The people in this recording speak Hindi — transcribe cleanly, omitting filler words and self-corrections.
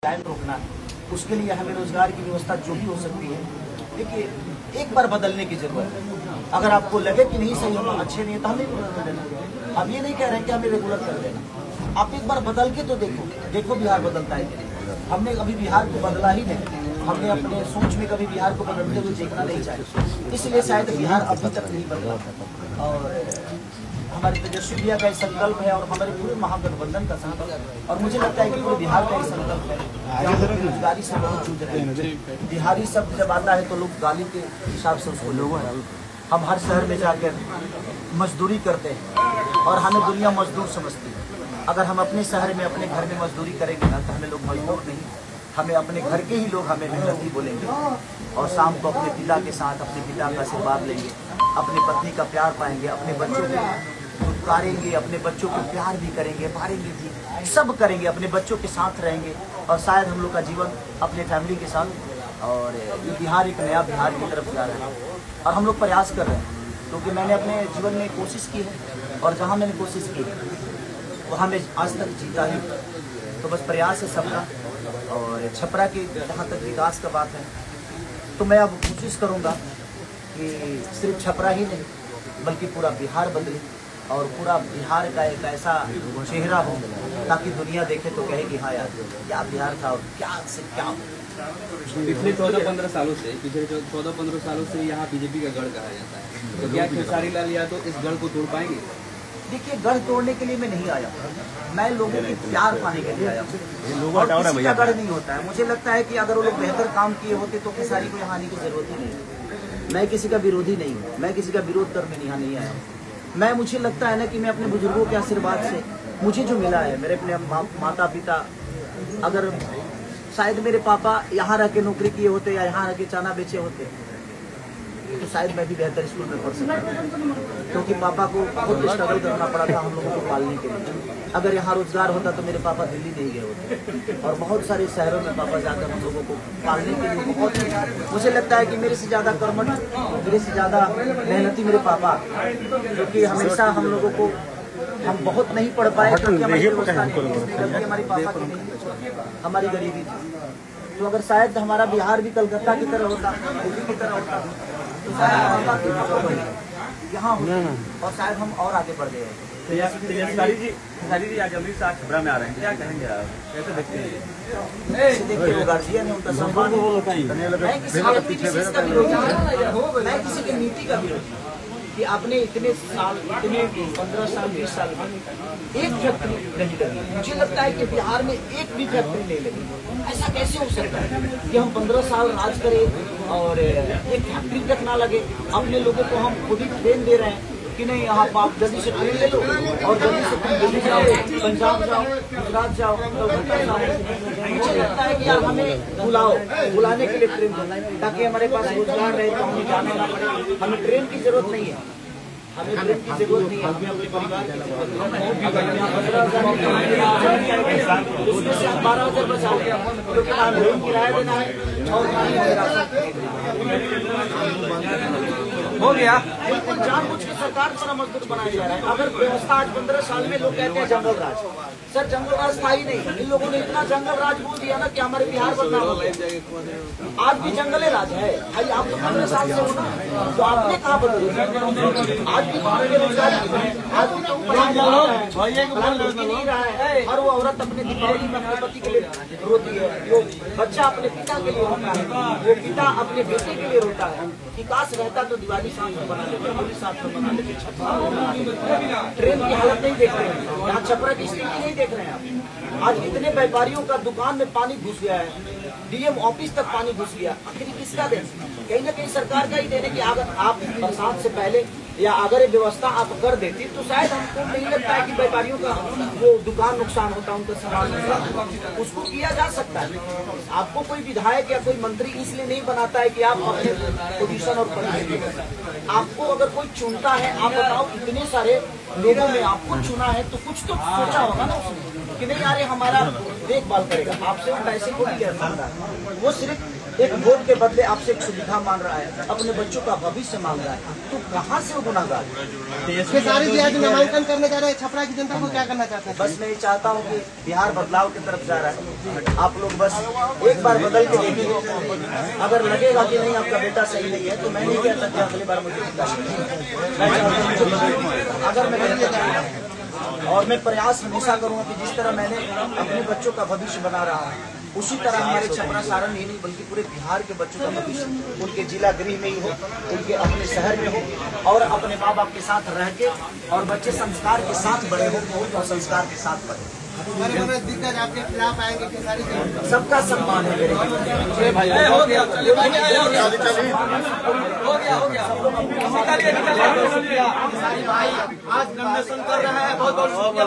लाइन रोकना है, उसके लिए हमें रोजगार की व्यवस्था जो भी हो सकती है। देखिए, एक बार बदलने की जरूरत है। अगर आपको लगे कि नहीं सही, हम अच्छे नहीं है तो हमें बदल देना। अब ये नहीं कह रहे हैं कि हमें रेगुलर कर देना। आप एक बार बदल के तो देखो बिहार बदलता है कि नहीं। हमने अभी बिहार को बदला ही नहीं, हमने अपने सोच में कभी बिहार को बदलते हुए देखना नहीं चाहिए, इसलिए शायद बिहार अभी तक नहीं बदला। और हमारे तेजस्वी भैया का संकल्प है और हमारे पूरे महागठबंधन का संकल्प है, और मुझे लगता है कि पूरे बिहार का संकल्प है कि हम बेरोजगारी से बहुत जूझ रहे हैं। बिहारी शब्द जब आता है तो लोग गाली के हिसाब से उसको लोगों है। हम हर शहर में जाकर मजदूरी करते हैं और हमें दुनिया मजदूर समझती है। अगर हम अपने शहर में अपने घर में मजदूरी करेंगे ना तो हमें लोग मजदूर नहीं, हमें अपने घर के ही लोग हमें मेहनती बोलेंगे, और शाम को अपने पिता के साथ अपने पिता का आशीर्वाद लेंगे, अपनी पत्नी का प्यार पाएंगे, अपने बच्चों को पुकारेंगे, अपने बच्चों को प्यार भी करेंगे, मारेंगे भी, सब करेंगे, अपने बच्चों के साथ रहेंगे, और शायद हम लोग का जीवन अपने फैमिली के साथ। और ये बिहार एक नया बिहार की तरफ जा रहा है और हम लोग प्रयास कर रहे हैं, क्योंकि मैंने अपने जीवन में कोशिश की है और जहाँ मैंने कोशिश की वहाँ मैं आज तक जीता ही। तो बस प्रयास है सबका। और छपरा की जहाँ तक विकास का बात है तो मैं अब कोशिश करूँगा कि सिर्फ छपरा ही नहीं बल्कि पूरा बिहार बदले और पूरा बिहार का एक ऐसा चेहरा हो ताकि दुनिया देखे तो कहे कि हाँ यार क्या बिहार था और क्या से क्या हो। पिछले 14-15 सालों से यहाँ बीजेपी का गढ़ कहा जाता है, तो क्या खेसारी लाल यादव तो इस गढ़ को तोड़ पाएंगे? देखिए, गढ़ तोड़ने के लिए मैं नहीं आया, मैं लोगों के प्यार पाने के लिए आया हूँ। किसी का गढ़ नहीं होता है। मुझे लगता है कि अगर वो लोग बेहतर काम किए होते तो खेसारी को यहाँ आने की जरूरत ही नहीं। मैं किसी का विरोधी नहीं हूँ, मैं किसी का विरोध करने यहाँ नहीं आया हूँ। मुझे लगता है ना कि मैं अपने बुजुर्गों के आशीर्वाद से मुझे जो मिला है, मेरे अपने माता पिता, अगर शायद मेरे पापा यहाँ रह के नौकरी किए होते या यहाँ रह के चना बेचे होते तो शायद मैं भी बेहतर स्कूल में पढ़ सकता, क्योंकि पापा को बहुत स्ट्रगल करना पड़ा था हम लोगों को पालने के लिए। अगर यहाँ रोजगार होता तो मेरे पापा दिल्ली नहीं गए होते, और बहुत सारे शहरों में पापा जाकर हम लोगों को पालने के लिए बहुत, मुझे लगता है कि मेरे से ज़्यादा कर्मठ, मेरे से ज़्यादा मेहनती मेरे पापा, जो कि हमेशा हम लोगों को, हम बहुत नहीं पढ़ पाए क्योंकि हमारी व्यवस्था नहीं थी, हमारी पापा की नहीं, हमारी गरीबी थी। तो अगर शायद हमारा बिहार भी कलकत्ता की तरह होता, दिल्ली की तरह होता तो शायद यहाँ होता और शायद हम और आगे बढ़ गए। खेसारी जी आज जल्दी से छपरा में आ रहे हैं, क्या कहेंगे आप, कैसे देखते हैं? देखिए, वो गार्जियन है, उनका सम्मान है। मैं किसी व्यक्ति विशेष का विरोधी नहीं, मैं किसी की नीति का विरोधी कि आपने इतने साल, इतने 15 साल 20 साल में एक फैक्ट्री नहीं लगी। मुझे लगता है कि बिहार में एक भी फैक्ट्री नहीं लगी। ऐसा कैसे हो सकता है कि हम 15 साल राज करें और एक फैक्ट्री तक ना लगे? अपने लोगों को हम खुद ही ट्रेन दे रहे हैं कि नहीं, यहाँ आप जल्दी से ट्रेन ले लो और जल्दी से तुम दिल्ली जाओ, पंजाब जाओ, गुजरात जाओ, कलकत्ता जाओ। मुझे लगता है कि यार हमें बुलाने के लिए ट्रेन दो ताकि हमारे पास रोजगार रहे, तो हमें जाना ना पड़े। हमें ट्रेन की जरूरत नहीं है, हमें ट्रेन की जरूरत नहीं है, हमें अपने परिवार की जरूरत है। उसमें से 12,000 बचाओ, क्योंकि ना रूम किराया देना है और हो गया। बिल्कुल जानबूझ के सरकार द्वारा मजबूत बनाया जा रहा है। अगर व्यवस्था आज 15 साल में लोग कहते हैं जंगल राज, सर जंगल राज था ही नहीं। इन लोगों ने इतना जंगल राज बोल दिया ना कि हमारे बिहार बदनाम हो गया। आज भी जंगले राज है भाई, आप तो 15 साल से हो ना, तो आपने कहा बदल? आज भी बेरोजगारी, आज भी तो नहीं रहा है। और वो औरत अपने दीपावली में अपने पति के लिए रोती है, वो बच्चा अपने पिता के लिए रोता है, वो पिता अपने बेटे के लिए रोता है कि काश रहता तो दिवाली साथ में बना लेते, होली साथ में बना लेते, छठ साथ में बना लेते। ट्रेन की हालत नहीं देख रहे हैं, यहाँ छपरा की स्थिति नहीं देख रहे हैं आप। आज इतने व्यापारियों का दुकान में पानी घुस गया है, डीएम ऑफिस तक पानी घुस गया। आखिर किसका देन? कहीं ना कहीं सरकार का ही देने की। अगर आप बरसात से पहले या अगर ये व्यवस्था आप कर देती तो शायद हमको नहीं लगता है कि व्यापारियों का वो दुकान नुकसान होता, उनका सामान नुकसान, उसको किया जा सकता है। आपको कोई विधायक या कोई मंत्री इसलिए नहीं बनाता है कि आप अपने पोजीशन और परिस्थिति, आपको अगर कोई चुनता है, आप बताओ इतने सारे लोगों में आपको चुना है तो कुछ तो सोचा होगा ना उसने कि नहीं यार हमारा देखभाल करेगा। आपसे वो पैसे को भी ले सकता है, वो सिर्फ एक वोट के बदले आपसे एक सुविधा मांग रहा है, अपने बच्चों का भविष्य मांग रहा है, तो कहाँ से वो गुनाहगार? खेसारी जी आज नामांकन करने जा रहे हैं, छपरा की जनता को क्या करना चाहते हैं? बस मैं ये चाहता हूँ कि बिहार बदलाव की तरफ जा रहा है, आप लोग बस एक बार बदल के देखिए। अगर लगेगा कि नहीं आपका बेटा सही नहीं है तो मैं नहीं कहता कि अगली बार मुझे अगर मैं नहीं कहता, और मैं प्रयास हमेशा करूंगा कि जिस तरह मैंने अपने बच्चों का भविष्य बना रहा है उसी तरह हमारे छपरा सारण ही नहीं बल्कि पूरे बिहार के बच्चों का भविष्य उनके जिला गृह में ही हो, उनके अपने शहर में हो, और अपने माँ बाप के साथ रह के, और बच्चे संस्कार के साथ बड़े हो और संस्कार के साथ बढ़े। दिग्गज आपके खिलाफ आएंगे खेसारी जी? सबका सम्मान है मेरे आज नॉमिनेशन कर रहे हैं, बहुत बहुत शुक्रिया।